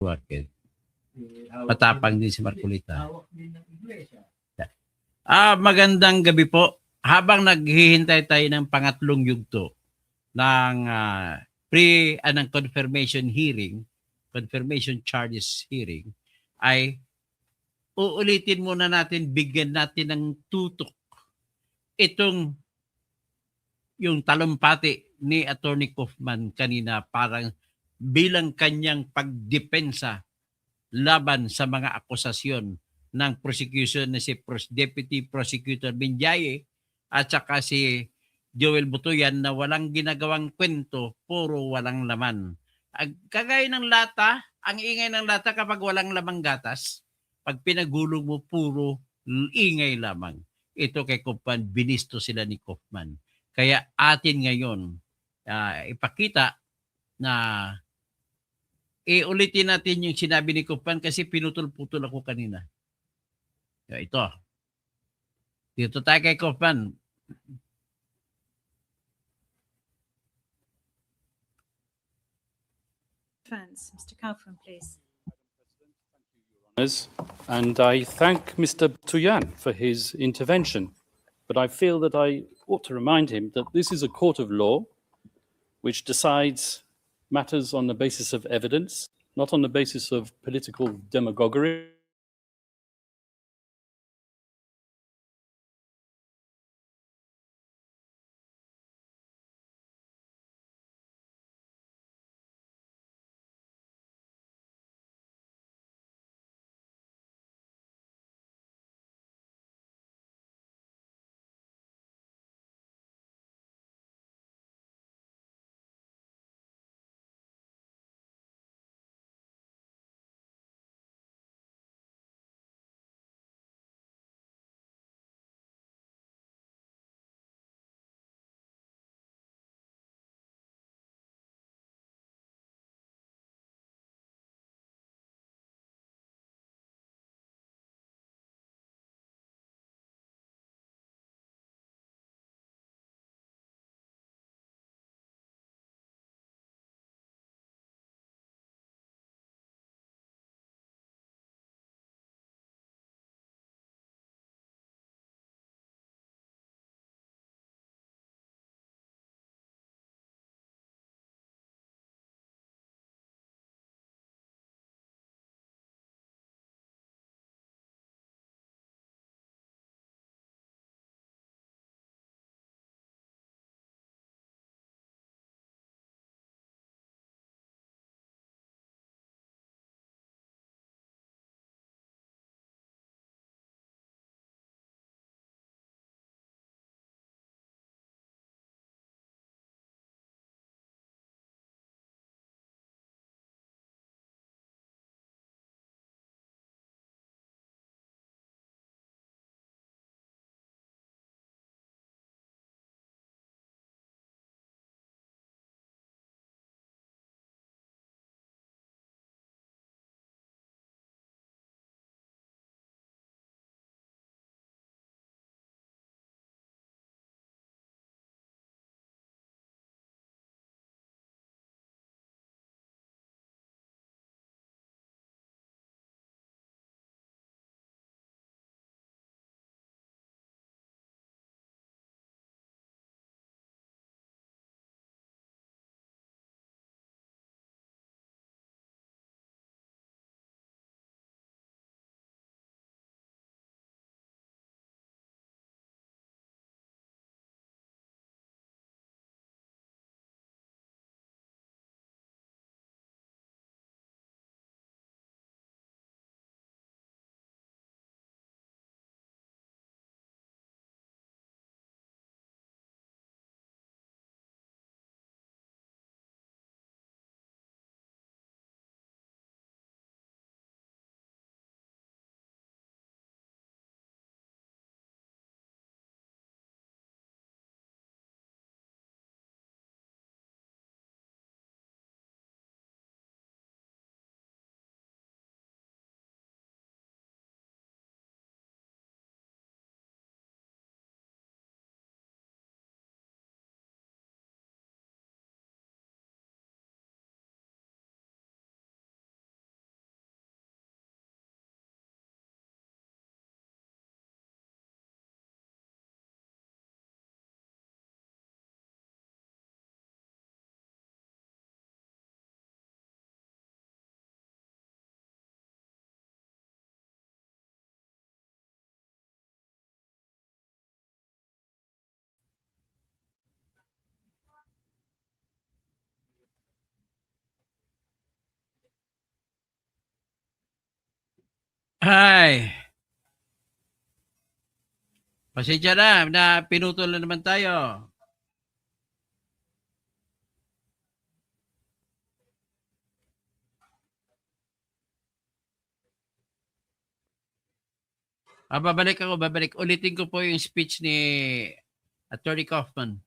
Bakit? Matapang din si Marcolita. Magandang gabi po. Habang naghihintay tayo ng pangatlong yugto ng ng confirmation hearing, confirmation charges hearing, ay uulitin muna natin, bigyan natin ng tutok itong yung talumpati ni Attorney Kaufman kanina parang bilang kanyang pagdepensa laban sa mga akusasyon ng prosecution na si Deputy Prosecutor Binjaye at saka si Joel Butuyan na walang ginagawang kwento, puro walang laman. Kagaya ng lata, ang ingay ng lata kapag walang lamang gatas, pag pinagulong mo, puro ingay lamang. Ito kay Kaufman, binisto sila ni Kaufman. Kaya atin ngayon, ipakita na ulitin natin yung sinabi ni Kaufman kasi pinutol-putol ako kanina. Ito. Dito tayo kay Kaufman. Mr. Kaufman, please. And I thank Mr. Tuyan for his intervention, but I feel that I ought to remind him that this is a court of law which decides matters on the basis of evidence, not on the basis of political demagoguery. Ay, pasensya na pinutol na naman tayo. Babalik. Ulitin ko po yung speech ni Attorney Kaufman.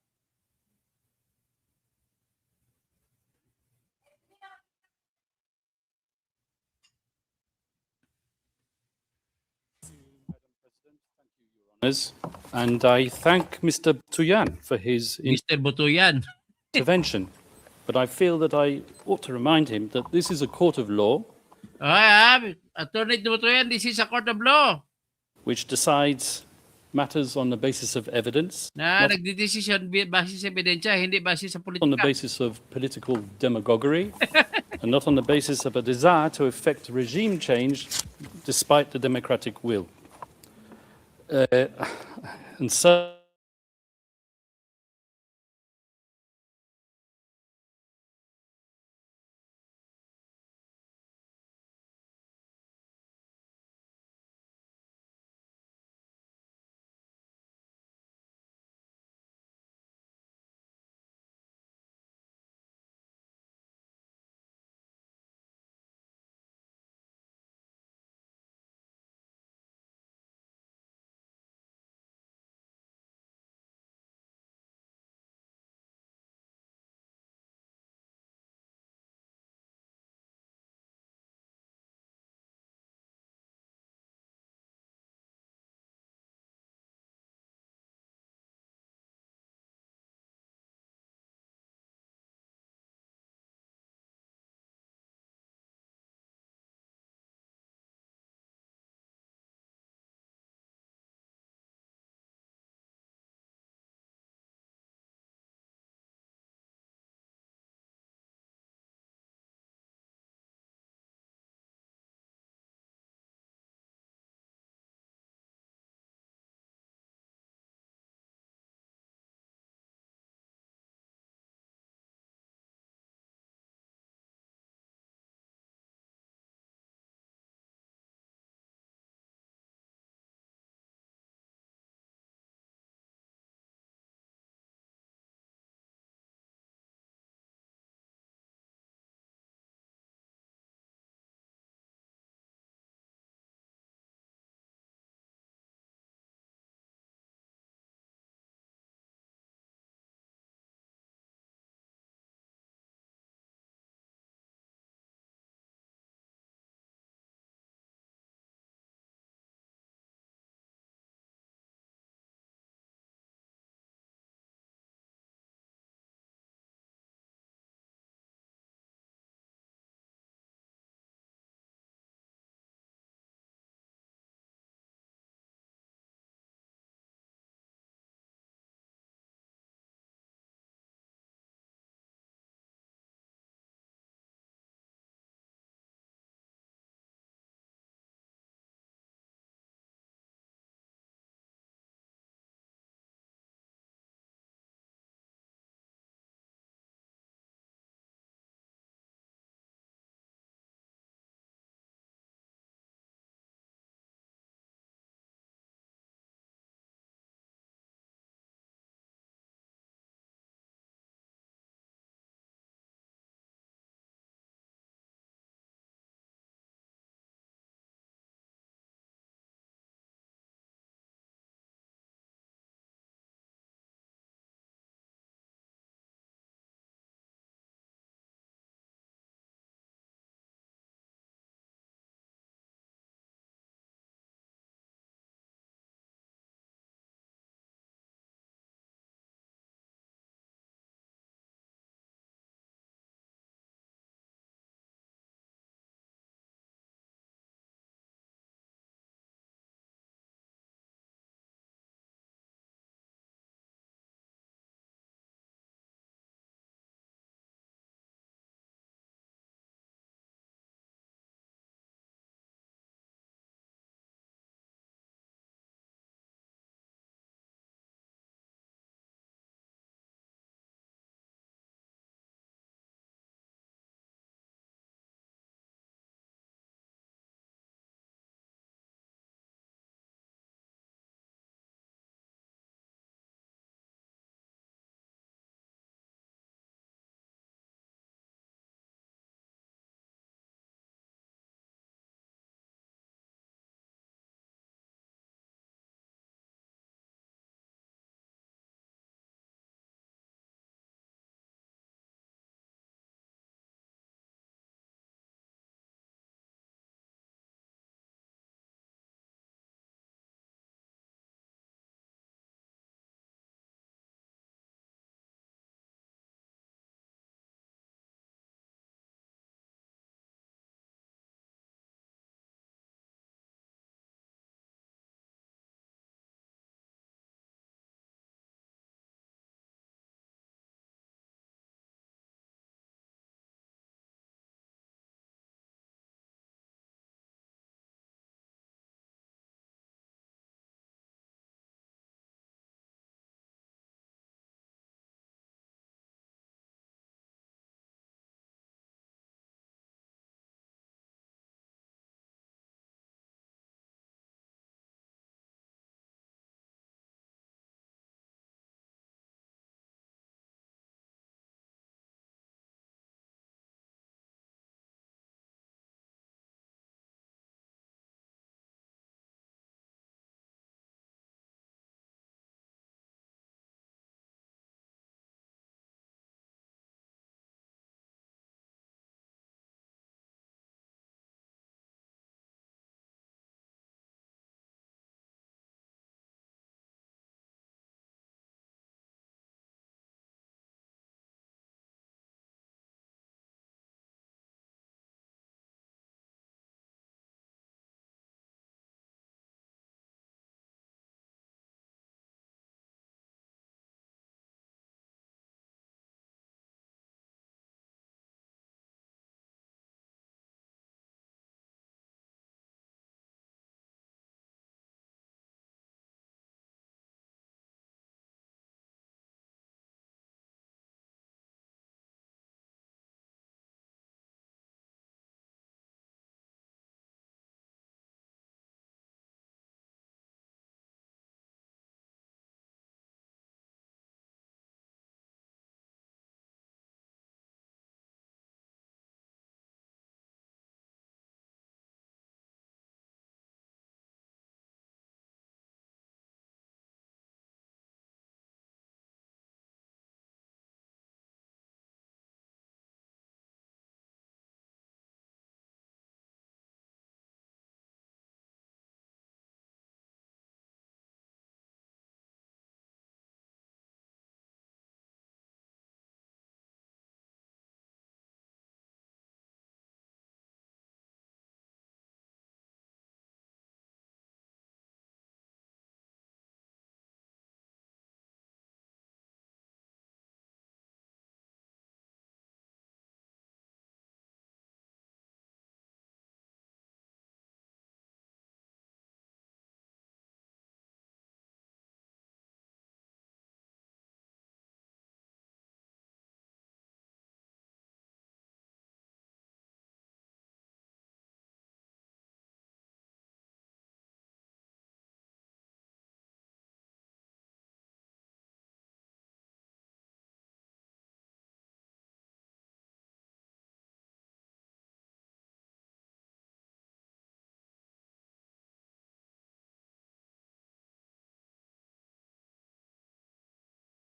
And I thank Mr. Tuyan for his Mr. Butuyan. intervention. But I feel that I ought to remind him that this is a court of law Attorney Butuyan, this is a court of law which decides matters on the basis of evidence, na not nagdidesisyon base sa ebidensya, hindi base sa on the politika. basis of political demagoguery, and not on the basis of a desire to effect regime change despite the democratic will. And so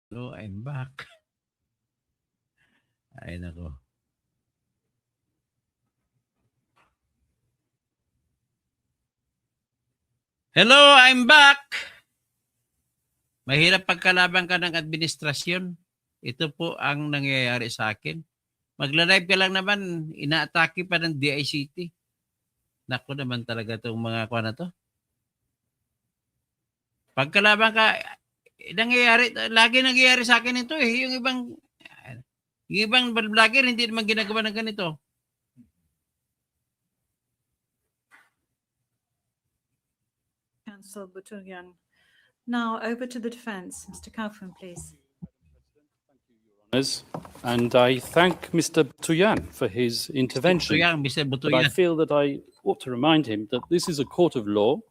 Hello, I'm back. Ay, nako. Hello, I'm back. Mahirap pagkalaban ka ng administrasyon. Ito po ang nangyayari sa akin. Magla-live ka lang naman, inaatake pa ng DICT. Naku naman talaga itong mga kwa na to. Pagkalaban ka, nangyayari, lagi nangyayari sa akin ito eh. Yung ibang vlogger hindi naman ginagawa ng ganito. Counsel Butuyan. Now over to the defense. Mr. Kaufman, please. And I thank Mr. Tuyan for his intervention. Butuyang, Mr. But I Butuyang. feel that I ought to remind him that this is a court of law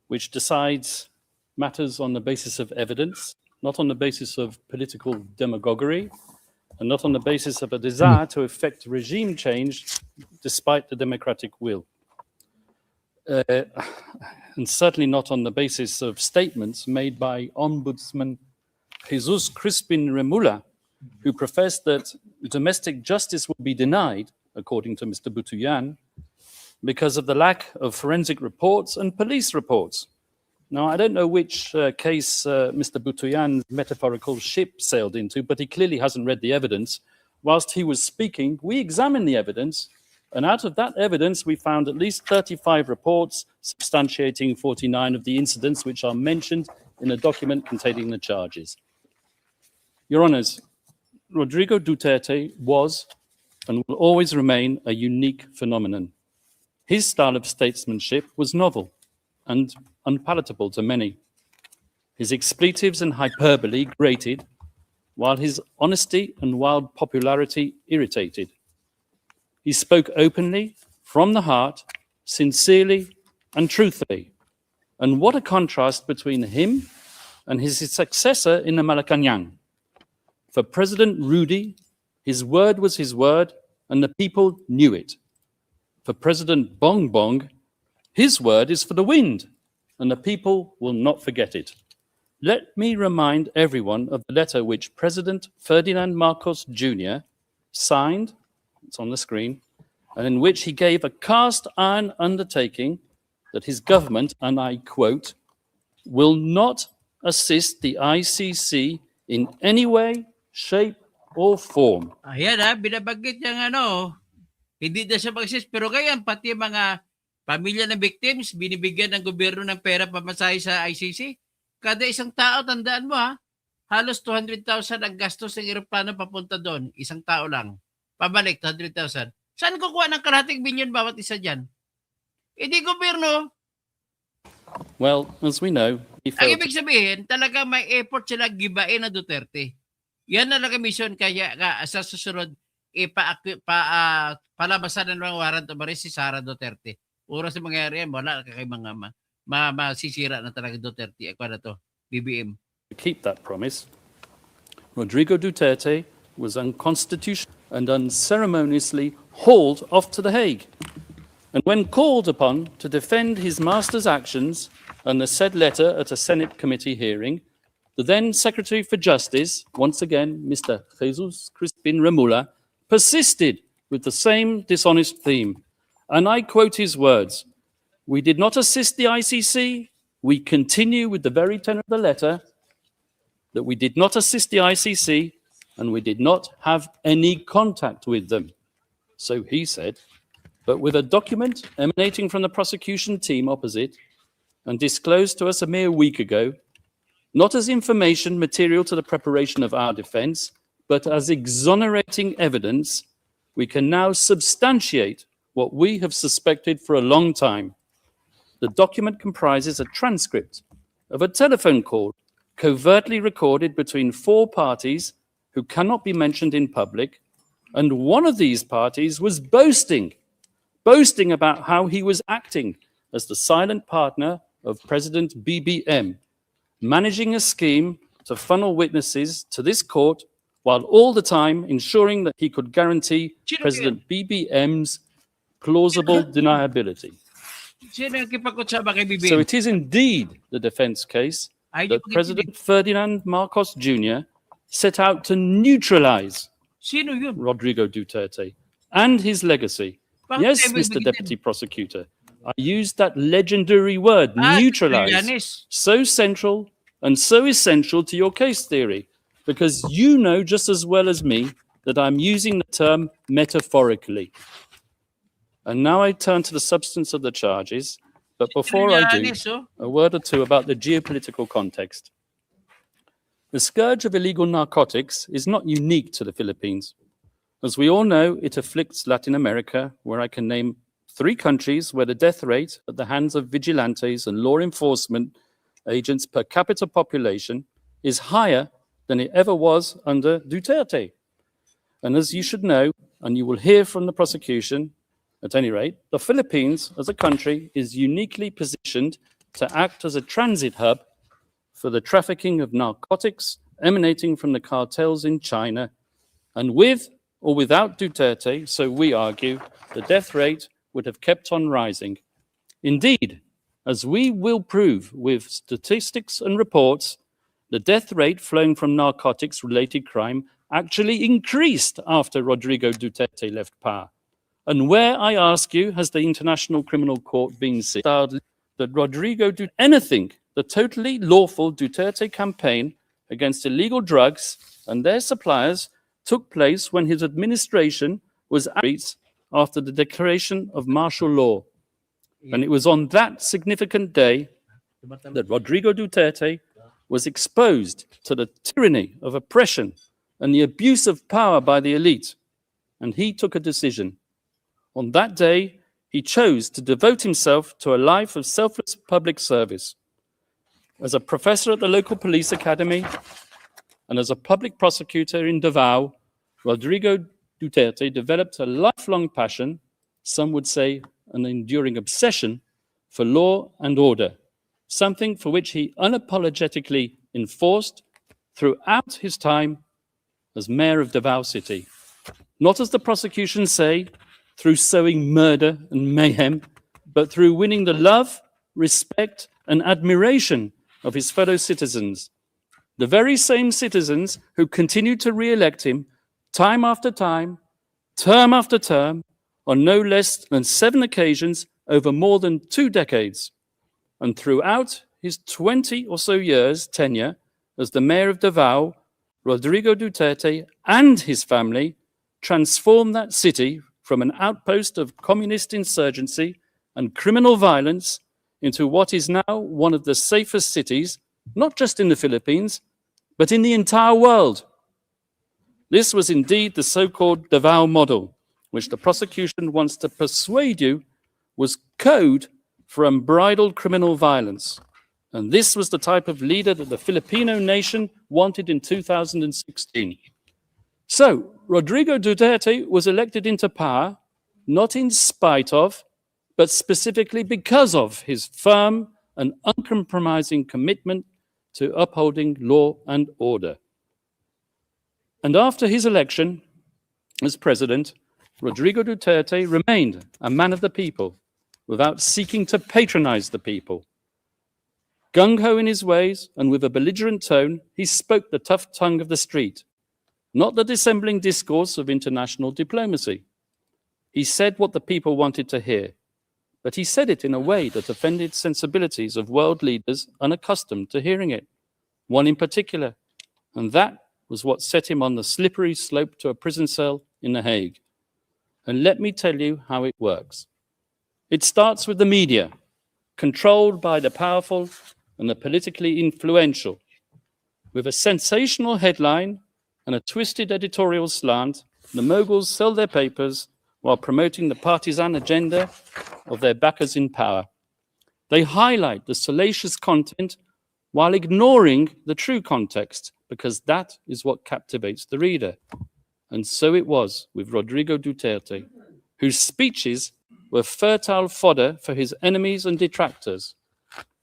which decides matters on the basis of evidence, not on the basis of political demagoguery, and not on the basis of a desire to effect regime change despite the democratic will. And certainly not on the basis of statements made by Ombudsman Jesus Crispin Remula, who professed that domestic justice would be denied, according to Mr. Butuyan, because of the lack of forensic reports and police reports. Now, I don't know which case Mr. Butuyan's metaphorical ship sailed into, but he clearly hasn't read the evidence. Whilst he was speaking, we examined the evidence, and out of that evidence, we found at least 35 reports substantiating 49 of the incidents which are mentioned in a document containing the charges. Your Honours, Rodrigo Duterte was and will always remain a unique phenomenon. His style of statesmanship was novel and unpalatable to many. His expletives and hyperbole grated, while his honesty and wild popularity irritated. He spoke openly, from the heart, sincerely and truthfully. And what a contrast between him and his successor in the Malacanang. For President Rudy, his word was his word, and the people knew it. For President Bong Bong, his word is for the wind, and the people will not forget it. Let me remind everyone of the letter which President Ferdinand Marcos Jr. signed, it's on the screen, and in which he gave a cast iron undertaking that his government, and I quote, will not assist the ICC in any way, shape, or form. Ayan binabanggit niyang hindi na siya mag-assist. Pero ngayon, pati mga pamilya ng victims, binibigyan ng gobyerno ng pera pamasahe sa ICC. Kada isang tao, tandaan mo halos 200,000 ang gastos ng eroplano papunta doon. Isang tao lang. Pabalik, 200,000. Saan kukuha ng kalahating milyon bawat isa dyan? Hindi gobyerno. Well, as we know, Ang ibig sabihin, talaga may effort sila gibain na Duterte. Yan na lang ang mission, kaya sa susunod, palabasan ng mga warrant of arrest si Sara Duterte. Oras na mangyayari yan, wala kay mga masisira na talaga Duterte. Ako na to, BBM. To keep that promise, Rodrigo Duterte was unconstitutional and unceremoniously hauled off to The Hague. And when called upon to defend his master's actions and the said letter at a Senate committee hearing, the then Secretary for Justice, once again Mr. Jesus Crispin Remula, persisted with the same dishonest theme. And I quote his words, "We did not assist the ICC. We continue with the very tenor of the letter that we did not assist the ICC and we did not have any contact with them." So he said, but with a document emanating from the prosecution team opposite and disclosed to us a mere week ago, not as information material to the preparation of our defense, but as exonerating evidence, we can now substantiate what we have suspected for a long time. The document comprises a transcript of a telephone call covertly recorded between four parties who cannot be mentioned in public, and one of these parties was boasting about how he was acting as the silent partner of President BBM, managing a scheme to funnel witnesses to this court while all the time ensuring that he could guarantee President BBM's plausible deniability. Sino yung kipakutsaba kay BBM? So it is indeed the defense case Ay, that di ko President Ferdinand Marcos Jr. set out to neutralize Sino yun? Rodrigo Duterte and his legacy. Bakit Yes, tayo Mr. bibigyan? Deputy Prosecutor, I used that legendary word, Ah, neutralize, Trillanes. so central and so essential to your case theory, because you know just as well as me that I'm using the term metaphorically. And now I turn to the substance of the charges, but before I do, Trillanes, oh. a word or two about the geopolitical context. The scourge of illegal narcotics is not unique to the Philippines. As we all know, it afflicts Latin America, where I can name 3 countries where the death rate at the hands of vigilantes and law enforcement agents per capita population is higher than it ever was under Duterte. And as you should know, and you will hear from the prosecution, at any rate, the Philippines as a country is uniquely positioned to act as a transit hub for the trafficking of narcotics emanating from the cartels in China. And with or without Duterte, so we argue, the death rate would have kept on rising. Indeed, as we will prove with statistics and reports, the death rate flowing from narcotics-related crime actually increased after Rodrigo Duterte left power. And where, I ask you, has the International Criminal Court been seen that Rodrigo did anything? The totally lawful Duterte campaign against illegal drugs and their suppliers took place when his administration was after the declaration of martial law. And it was on that significant day that Rodrigo Duterte was exposed to the tyranny of oppression and the abuse of power by the elite. And he took a decision. On that day, he chose to devote himself to a life of selfless public service. As a professor at the local police academy and as a public prosecutor in Davao, Rodrigo Duterte developed a lifelong passion, some would say an enduring obsession, for law and order, something for which he unapologetically enforced throughout his time as mayor of Davao City. Not, as the prosecution say, through sowing murder and mayhem, but through winning the love, respect, and admiration of his fellow citizens. The very same citizens who continued to re-elect him time after time, term after term, on no less than 7 occasions over more than 2 decades. And throughout his 20 or so years tenure as the mayor of Davao, Rodrigo Duterte and his family transformed that city from an outpost of communist insurgency and criminal violence into what is now one of the safest cities, not just in the Philippines, but in the entire world. This was indeed the so-called Davao model, which the prosecution wants to persuade you was code for unbridled criminal violence. And this was the type of leader that the Filipino nation wanted in 2016. So, Rodrigo Duterte was elected into power, not in spite of, but specifically because of his firm and uncompromising commitment to upholding law and order. And after his election as president, Rodrigo Duterte remained a man of the people without seeking to patronize the people. Gung-ho in his ways and with a belligerent tone, he spoke the tough tongue of the street, not the dissembling discourse of international diplomacy. He said what the people wanted to hear, but he said it in a way that offended sensibilities of world leaders unaccustomed to hearing it, one in particular, and that was what set him on the slippery slope to a prison cell in The Hague. And let me tell you how it works. It starts with the media, controlled by the powerful and the politically influential. With a sensational headline and a twisted editorial slant, the moguls sell their papers while promoting the partisan agenda of their backers in power. They highlight the salacious content while ignoring the true context, because that is what captivates the reader. And so it was with Rodrigo Duterte, whose speeches were fertile fodder for his enemies and detractors,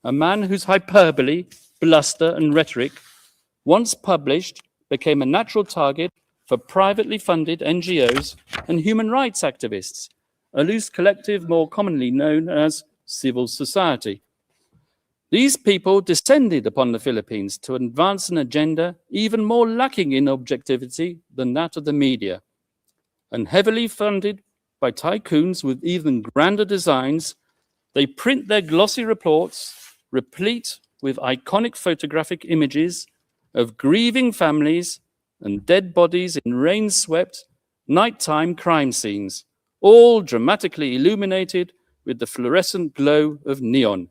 a man whose hyperbole, bluster, and rhetoric, once published, became a natural target for privately funded NGOs and human rights activists, a loose collective more commonly known as civil society. These people descended upon the Philippines to advance an agenda even more lacking in objectivity than that of the media, and heavily funded by tycoons with even grander designs, they print their glossy reports, replete with iconic photographic images of grieving families and dead bodies in rain-swept, nighttime crime scenes, all dramatically illuminated with the fluorescent glow of neon.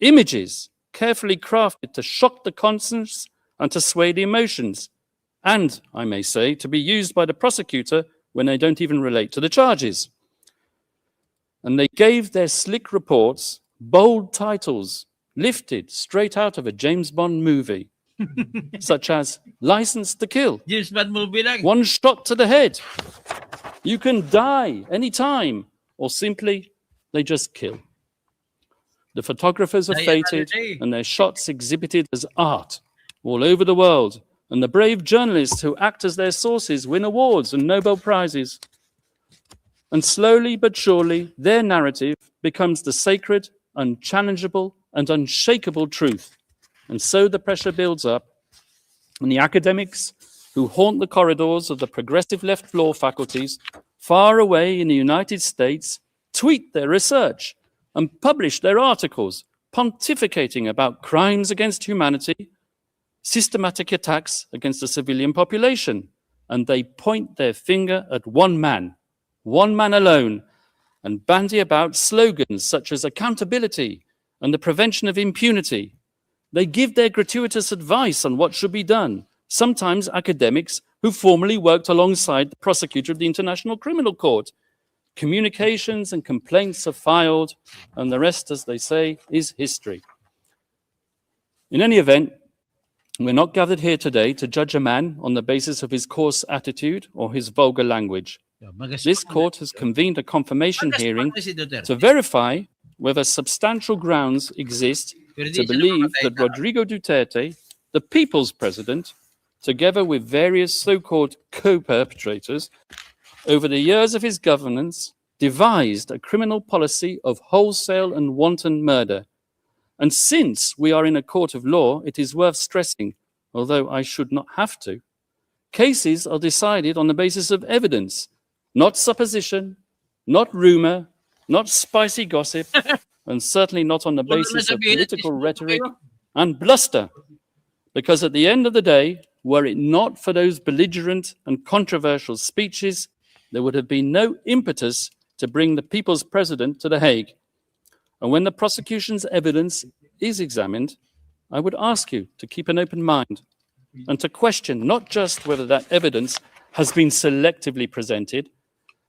Images carefully crafted to shock the conscience and to sway the emotions, and, I may say, to be used by the prosecutor when they don't even relate to the charges. And they gave their slick reports bold titles lifted straight out of a James Bond movie, such as License to Kill, James Bond movie lang. One Shot to the Head, You Can Die Anytime, or simply, They Just Kill. The photographers are fated and their shots exhibited as art all over the world, and the brave journalists who act as their sources win awards and Nobel Prizes. And slowly but surely, their narrative becomes the sacred, unchallengeable, and unshakable truth. And so the pressure builds up, and the academics who haunt the corridors of the progressive left law faculties far away in the United States tweet their research and publish their articles pontificating about crimes against humanity, systematic attacks against the civilian population, and they point their finger at one man alone, and bandy about slogans such as accountability and the prevention of impunity. They give their gratuitous advice on what should be done, sometimes academics who formerly worked alongside the prosecutor of the International Criminal Court. Communications and complaints are filed, and the rest, as they say, is history. In any event, we're not gathered here today to judge a man on the basis of his coarse attitude or his vulgar language. This court has convened a confirmation hearing to verify whether substantial grounds exist to believe that Rodrigo Duterte, the people's president, together with various so-called co-perpetrators, over the years of his governance, devised a criminal policy of wholesale and wanton murder. And since we are in a court of law, it is worth stressing, although I should not have to, cases are decided on the basis of evidence, not supposition, not rumor, not spicy gossip, and certainly not on the basis of political rhetoric and bluster. Because at the end of the day, were it not for those belligerent and controversial speeches, there would have been no impetus to bring the people's president to The Hague. And when the prosecution's evidence is examined, I would ask you to keep an open mind and to question not just whether that evidence has been selectively presented,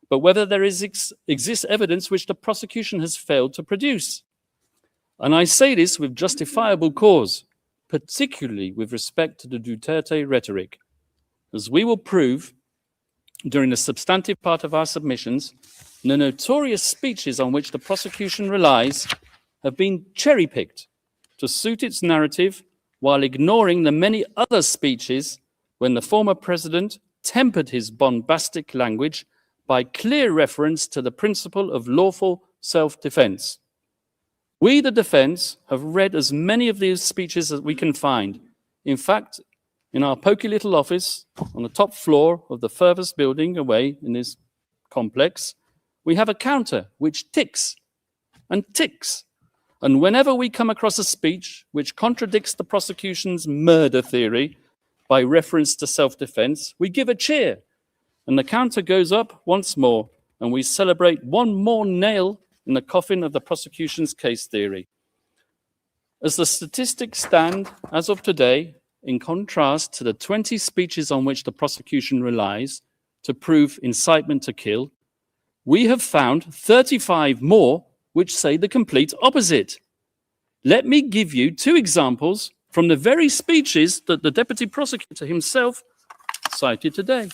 but whether there exists evidence which the prosecution has failed to produce. And I say this with justifiable cause, particularly with respect to the Duterte rhetoric, as we will prove during the substantive part of our submissions. The notorious speeches on which the prosecution relies have been cherry-picked to suit its narrative, while ignoring the many other speeches when the former president tempered his bombastic language by clear reference to the principle of lawful self-defense. We, the defense, have read as many of these speeches as we can find. In fact, in our poky little office on the top floor of the furthest building away in this complex, we have a counter which ticks and ticks. And whenever we come across a speech which contradicts the prosecution's murder theory by reference to self-defense, we give a cheer, and the counter goes up once more, and we celebrate one more nail in the coffin of the prosecution's case theory. As the statistics stand as of today, in contrast to the 20 speeches on which the prosecution relies to prove incitement to kill, we have found 35 more which say the complete opposite. Let me give you two examples from the very speeches that the deputy prosecutor himself cited today.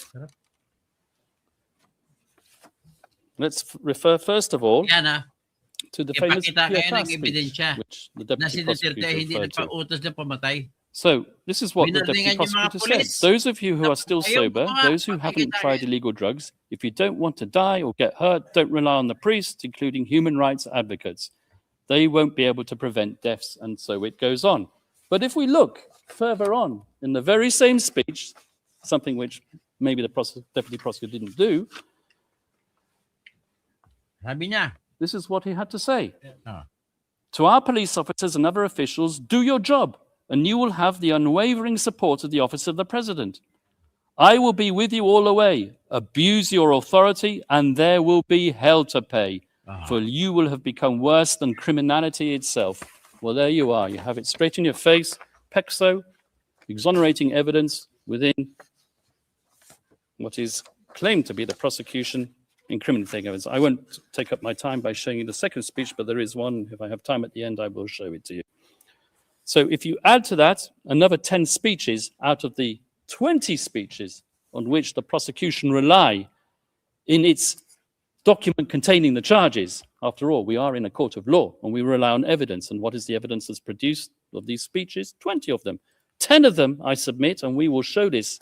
Let's refer first of all to the famous PFA speech, which the deputy prosecutor referred to. So this is what the deputy prosecutor said. Those of you who are still sober, those who haven't tried illegal drugs, if you don't want to die or get hurt, don't rely on the priests, including human rights advocates. they won't be able to prevent deaths, and so it goes on. But if we look further on in the very same speech, something which maybe the deputy prosecutor didn't do, Sabi niya, this is what he had to say. ah, To our police officers and other officials, do your job, and you will have the unwavering support of the office of the president. I will be with you all the way. Abuse your authority, and there will be hell to pay, for you will have become worse than criminality itself. Well, there you are. You have it straight in your face. Pexo, exonerating evidence within what is claimed to be the prosecution incriminating evidence. I won't take up my time by showing you the second speech, but there is one. If I have time at the end, I will show it to you. So if you add to that another 10 speeches out of the 20 speeches on which the prosecution rely in its document containing the charges, after all, we are in a court of law and we rely on evidence. And what is the evidence that's produced of these speeches? 20 of them. 10 of them, I submit, and we will show this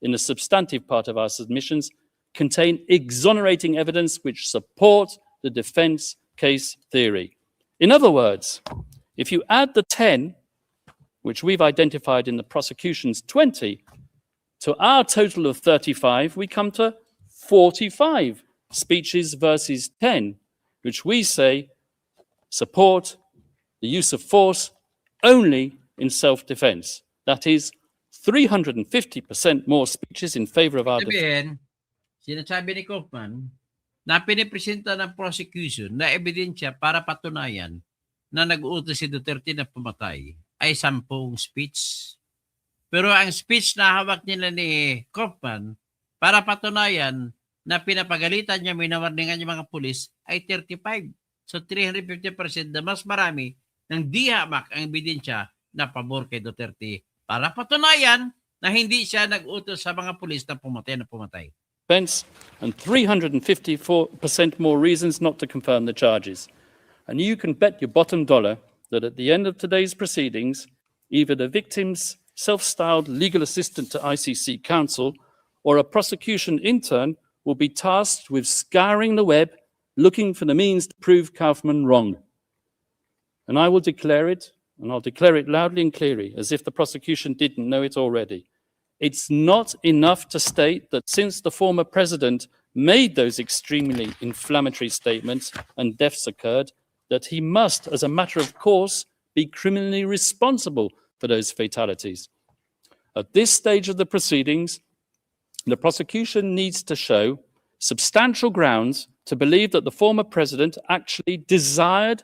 in the substantive part of our submissions, contain exonerating evidence which support the defense case theory. In other words, if you add the 10, which we've identified in the prosecution's 20, to our total of 35, we come to 45 speeches versus 10, which we say support the use of force only in self-defense. That is 350% more speeches in favor of our defense. sabihin, sinasabi ni Kaufman na pinipresenta ng prosecution na ebidensya para patunayan na nag-uutos si Duterte na pumatay ay 10 speech. Pero ang speech na hawak nila ni Kaufman para patunayan na pinapagalitan niya, minawarningan niya mga pulis ay 35. So 350% na mas marami ng di hamak ang ebidensya na pabor kay Duterte para patunayan na hindi siya nag-utos sa mga pulis na pumatay. Defense and 354% more reasons not to confirm the charges. And you can bet your bottom dollar that at the end of today's proceedings, either the victim's self-styled legal assistant to ICC counsel or a prosecution intern will be tasked with scouring the web, looking for the means to prove Kaufman wrong. And I will declare it, and I'll declare it loudly and clearly, as if the prosecution didn't know it already. It's not enough to state that since the former president made those extremely inflammatory statements and deaths occurred, that he must, as a matter of course, be criminally responsible for those fatalities. At this stage of the proceedings, the prosecution needs to show substantial grounds to believe that the former president actually desired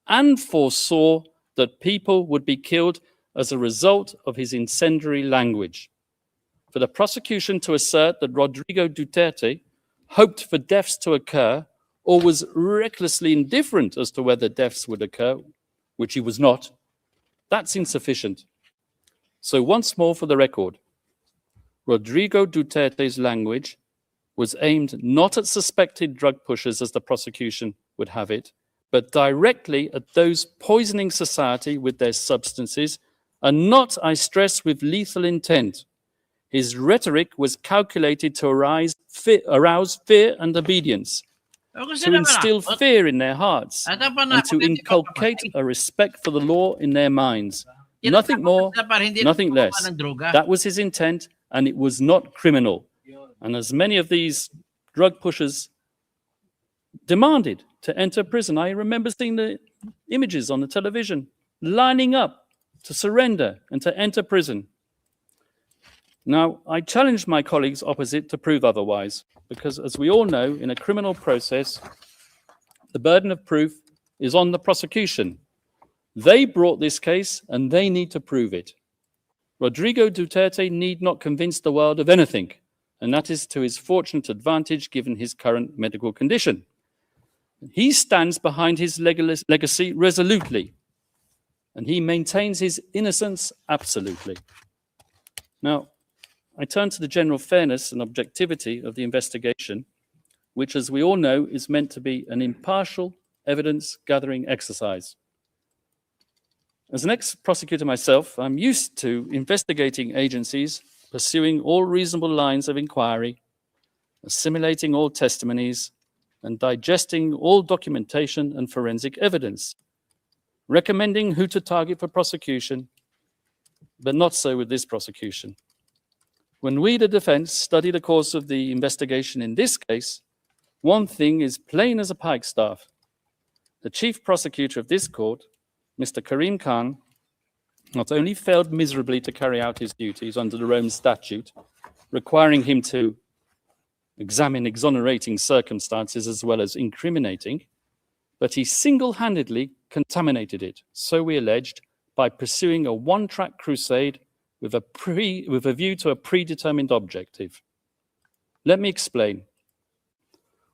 and foresaw that people would be killed as a result of his incendiary language. For the prosecution to assert that Rodrigo Duterte hoped for deaths to occur or was recklessly indifferent as to whether deaths would occur, which he was not, that's insufficient. So once more for the record, Rodrigo Duterte's language was aimed not at suspected drug pushers as the prosecution would have it, but directly at those poisoning society with their substances, and not, I stress, with lethal intent. His rhetoric was calculated to arouse fear and obedience, to instill fear in their hearts, and to inculcate a respect for the law in their minds. Nothing more, nothing less. That was his intent, and it was not criminal. And as many of these drug pushers demanded to enter prison, I remember seeing the images on the television, lining up to surrender and to enter prison. Now, I challenge my colleagues opposite to prove otherwise, because as we all know, in a criminal process, the burden of proof is on the prosecution. They brought this case and they need to prove it. Rodrigo Duterte need not convince the world of anything, and that is to his fortunate advantage given his current medical condition. He stands behind his legacy resolutely, and he maintains his innocence absolutely. Now, I turn to the general fairness and objectivity of the investigation, which, as we all know, is meant to be an impartial evidence-gathering exercise. As an ex-prosecutor myself, I'm used to investigating agencies, pursuing all reasonable lines of inquiry, assimilating all testimonies, and digesting all documentation and forensic evidence. recommending who to target for prosecution, but not so with this prosecution. When we, the defense, study the course of the investigation in this case, one thing is plain as a pikestaff. The chief prosecutor of this court, Mr. Karim Khan, not only failed miserably to carry out his duties under the Rome Statute, requiring him to examine exonerating circumstances as well as incriminating, but he single-handedly contaminated it, so we alleged, by pursuing a one-track crusade with a view to a predetermined objective. Let me explain.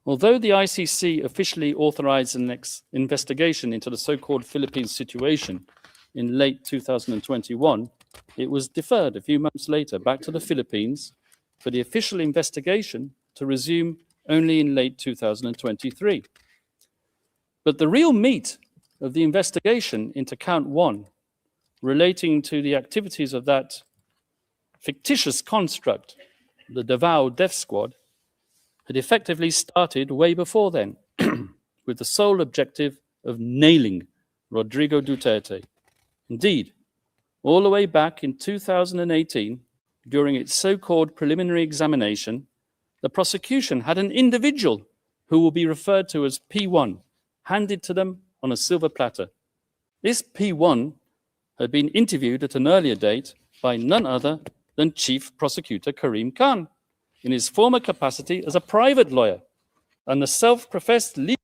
Although the ICC officially authorized an investigation into the so-called Philippines situation in late 2021, it was deferred a few months later back to the Philippines for the official investigation to resume only in late 2023. But the real meat of the investigation into count 1, relating to the activities of that fictitious construct, the Davao Death Squad, had effectively started way before then, with the sole objective of nailing Rodrigo Duterte. Indeed, all the way back in 2018, during its so-called preliminary examination, the prosecution had an individual who will be referred to as P1 handed to them on a silver platter. This P1 had been interviewed at an earlier date by none other than Chief Prosecutor Karim Khan in his former capacity as a private lawyer and the self-professed legal.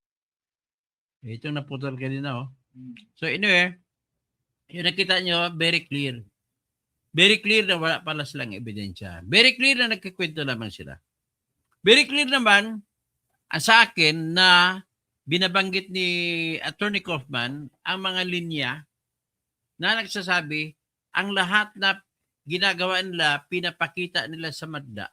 Ito naputol kanina, oh. So anyway, yung nakita nyo, very clear. Very clear na wala pala silang ebidensya. Very clear na nagkikwento lamang sila. Very clear naman sa akin na binabanggit ni Attorney Kaufman ang mga linya na nagsasabi ang lahat na ginagawa nila, pinapakita nila sa madla,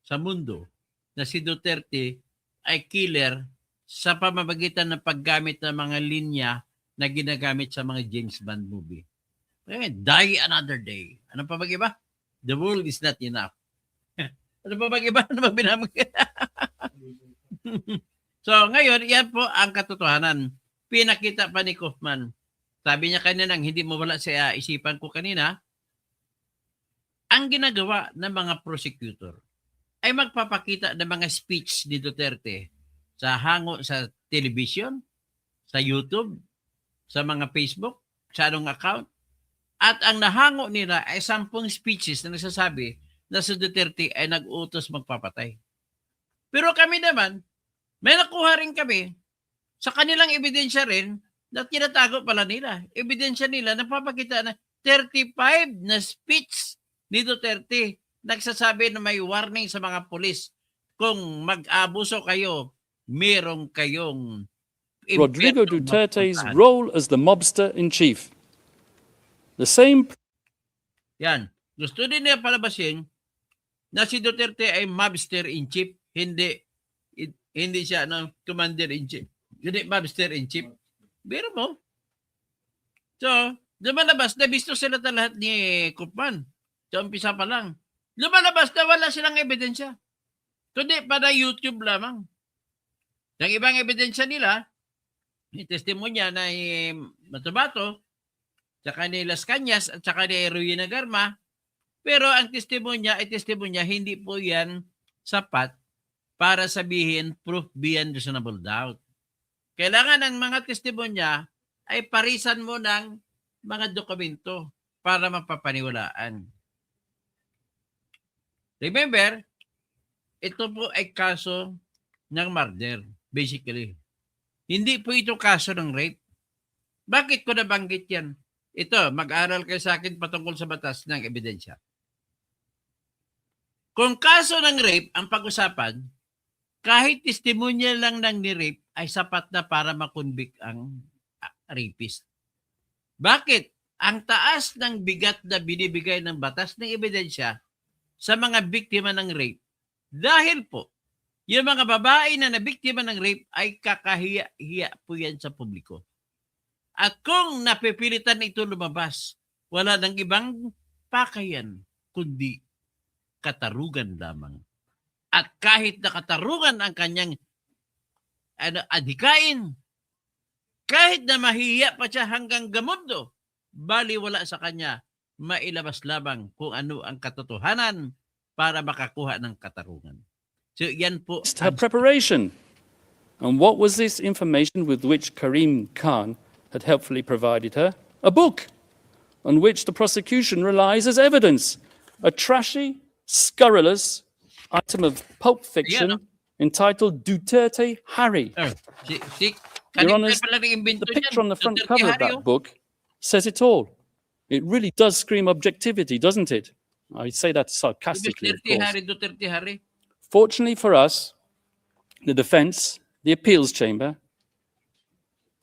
sa mundo, na si Duterte ay killer sa pamamagitan ng paggamit ng mga linya na ginagamit sa mga James Bond movie. Die another day. Ano pa mag-iba? The world is not enough. Ano pa mag-iba? Ano pa binamag? So, ngayon, yan po ang katotohanan. Pinakita pa ni Kaufman. Sabi niya kanina, hindi mo wala sa isipan ko kanina, ang ginagawa ng mga prosecutor ay magpapakita ng mga speech ni Duterte sa hango sa television, sa YouTube, sa mga Facebook, sa anong account. At ang nahango nila ay 10 speeches na nagsasabi na si Duterte ay nag-utos magpapatay. Pero kami naman, may nakuha rin kami sa kanilang ebidensya rin na tinatago pala nila. Ebidensya nila na papakita na 35 na speech ni Duterte nagsasabi na may warning sa mga pulis. Kung mag-abuso kayo, merong kayong Rodrigo Duterte's role as the mobster-in-chief. The same. Yan. Gusto din niya palabasin na si Duterte ay mobster-in-chief, hindi siya commander-in-chief. Hindi mobster-in-chief. Biro mo. So, lumalabas na bisto sila lahat ni Kaufman. So, umpisa pa lang. Lumalabas na wala silang ebidensya. Kundi para YouTube lamang. Ang ibang ebidensya nila, yung testimonya na Matabato, tsaka ni Las Cañas, at tsaka ni Ruina Garma, pero ang testimonya ay testimonya, hindi po yan sapat para sabihin proof beyond reasonable doubt. Kailangan ng mga testimonya ay parisan mo ng mga dokumento para mapapaniwalaan. Remember, ito po ay kaso ng murder, basically. Hindi po ito kaso ng rape. Bakit ko nabanggit yan? Ito, mag-aral kayo sa akin patungkol sa batas ng ebidensya. Kung kaso ng rape ang pag-usapan, kahit testimonya lang ng ni-rape ay sapat na para makonvict ang rapist. Bakit? Ang taas ng bigat na binibigay ng batas ng ebidensya sa mga biktima ng rape, dahil po, yung mga babae na nabiktima ng rape ay kakahiya-hiya po yan sa publiko. At kung napipilitan ito lumabas, wala nang ibang pakayan, kundi katarugan lamang. At kahit na katarugan ang kanyang adhikain, kahit na mahiya pa siya hanggang gamundo, baliwala sa kanya mailabas labang kung ano ang katotohanan para makakuha ng katarungan. So yan po Her preparation. And what was this information with which Karim Khan had helpfully provided her? A book on which the prosecution relies as evidence. A trashy, scurrilous item of pulp fiction entitled Duterte Harry. Your Honours, the picture on the front cover of that book says it all. It really does scream objectivity, doesn't it? I say that sarcastically, of course. Fortunately for us, the defence, the appeals chamber,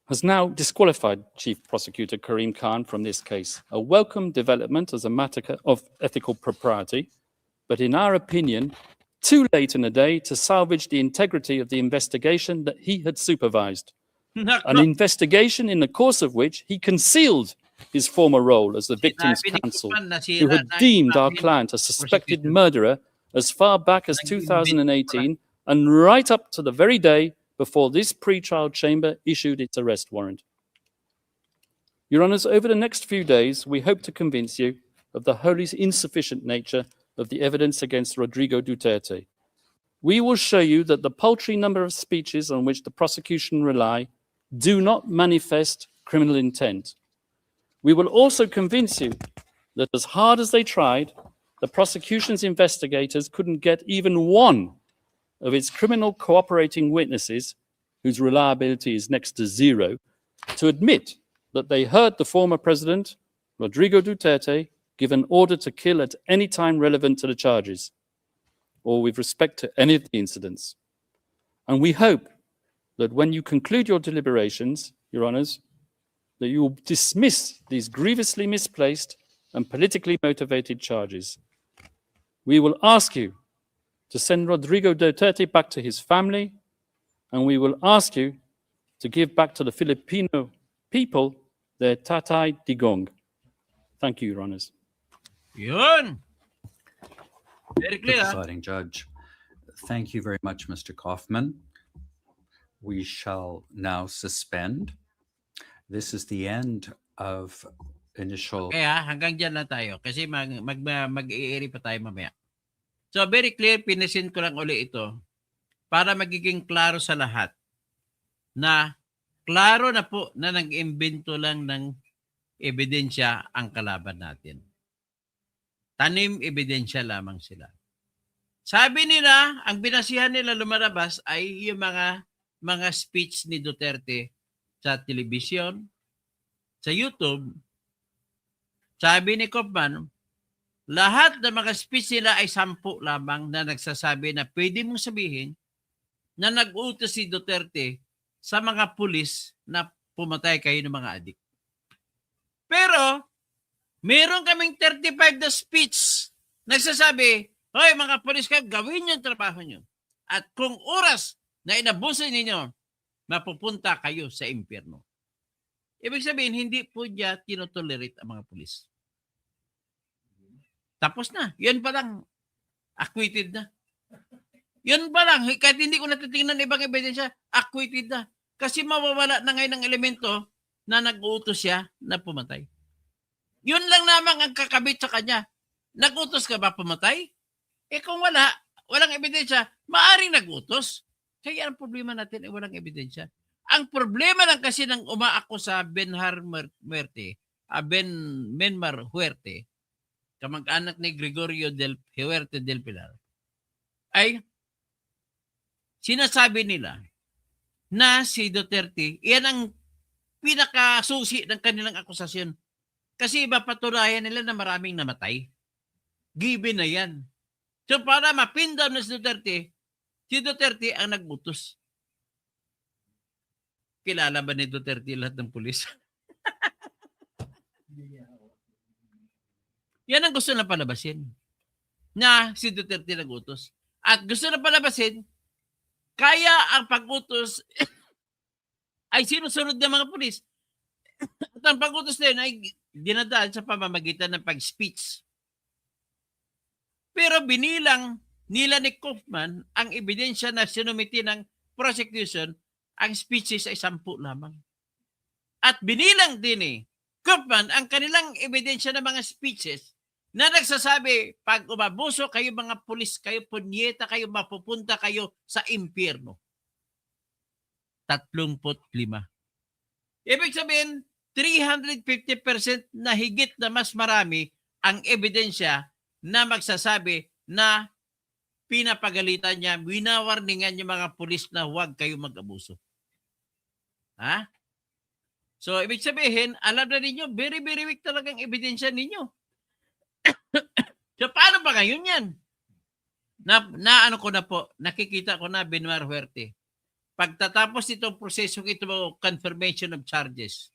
has now disqualified Chief Prosecutor Karim Khan from this case. A welcome development as a matter of ethical propriety, but in our opinion, too late in the day to salvage the integrity of the investigation that he had supervised. An investigation in the course of which he concealed his former role as the victim's counsel, who had deemed our client a suspected murderer as far back as 2018 and right up to the very day before this pre-trial chamber issued its arrest warrant. Your Honours, over the next few days, we hope to convince you of the wholly insufficient nature of the evidence against Rodrigo Duterte. We will show you that the paltry number of speeches on which the prosecution rely do not manifest criminal intent. We will also convince you that as hard as they tried, the prosecution's investigators couldn't get even one of its criminal cooperating witnesses, whose reliability is next to zero, to admit that they heard the former president, Rodrigo Duterte, give an order to kill at any time relevant to the charges, or with respect to any of the incidents. And we hope that when you conclude your deliberations, Your Honours, that you will dismiss these grievously misplaced and politically motivated charges. We will ask you to send Rodrigo Duterte back to his family, and we will ask you to give back to the Filipino people their tatay digong. Thank you, Your Honours. Yun. Very clear. Presiding Judge. Thank you very much, Mr. Kaufman. We shall now suspend. This is the end of initial... Kaya hanggang dyan lang tayo kasi mag-i-iri pa tayo mamaya. So very clear, pinisin ko lang uli ito para magiging klaro sa lahat na klaro na po na nag-imbento lang ng ebidensya ang kalaban natin. Tanim ebidensya lamang sila. Sabi nila, ang binasihan nila lumalabas ay yung mga speech ni Duterte sa telebisyon, sa YouTube. Sabi ni Kaufman, lahat ng mga speech nila ay 10 lamang na nagsasabi na pwede mong sabihin na nag-utos si Duterte sa mga pulis na pumatay kayo ng mga adik. Pero, meron kaming 35 na speech nagsasabi, hoy mga pulis kayo, gawin yung trabaho nyo. At kung oras na inabuso ninyo, mapupunta kayo sa impyerno. Ibig sabihin, hindi po niya tinotolerate ang mga pulis. Tapos na. Yan pa lang. Acquitted na. Yan pa lang. Kahit hindi ko natitingnan ibang ebidensya, acquitted na. Kasi mawawala na ngayon ng elemento na nag-uutos siya na pumatay. Yun lang namang ang kakabit sa kanya. Nag-utos ka ba pumatay? Eh kung walang ebidensya, maaring nag-utos. Kaya ang problema natin ay walang ebidensya. Ang problema lang kasi ng umaako sa Benmar Huerte, kamag-anak ni Gregorio Huerte del Pilar, ay sinasabi nila na si Duterte, yan ang pinakasusi ng kanilang akusasyon. Kasi iba patunayan nila na maraming namatay. Given na yan. So para mapindown na si Duterte ang nag-utos. Kilala ba ni Duterte lahat ng pulis? Yan ang gusto na palabasin. Na si Duterte nag-utos. At gusto na palabasin, kaya ang pag-utos ay sinusunod ng mga pulis. At ang pag-utos din ay dinadaan sa pamamagitan ng pag-speech. Pero binilang nila ni Kaufman ang ebidensya na sinumiti ng prosecution, ang speeches ay 10 lamang. at binilang din ni Kaufman ang kanilang ebidensya ng mga speeches na nagsasabi, pag umabuso kayo mga pulis, kayo punyeta, kayo mapupunta kayo sa impyerno. 35. Ibig sabihin, 350% na higit na mas marami ang ebidensya na magsasabi na pinapagalitan niya, winawarningan yung mga pulis na huwag kayo mag-abuso. Ha? So, ibig sabihin, alam na ninyo, very, very weak talagang ebidensya ninyo. So, paano ba ngayon yan? Ano ko na po, nakikita ko na Benoit Duerte. Pagtatapos itong prosesong ito, confirmation of charges,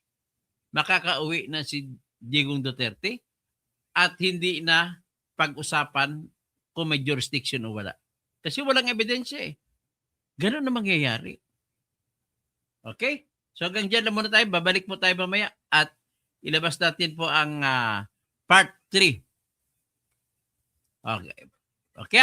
makakauwi na si Digong Duterte at hindi na pag-usapan kung may jurisdiction o wala. Kasi walang ebidensya eh. Ganun na mangyayari. Okay? So hanggang dyan lang muna tayo. Babalik po tayo mamaya at ilabas natin po ang part 3. Okay. Okay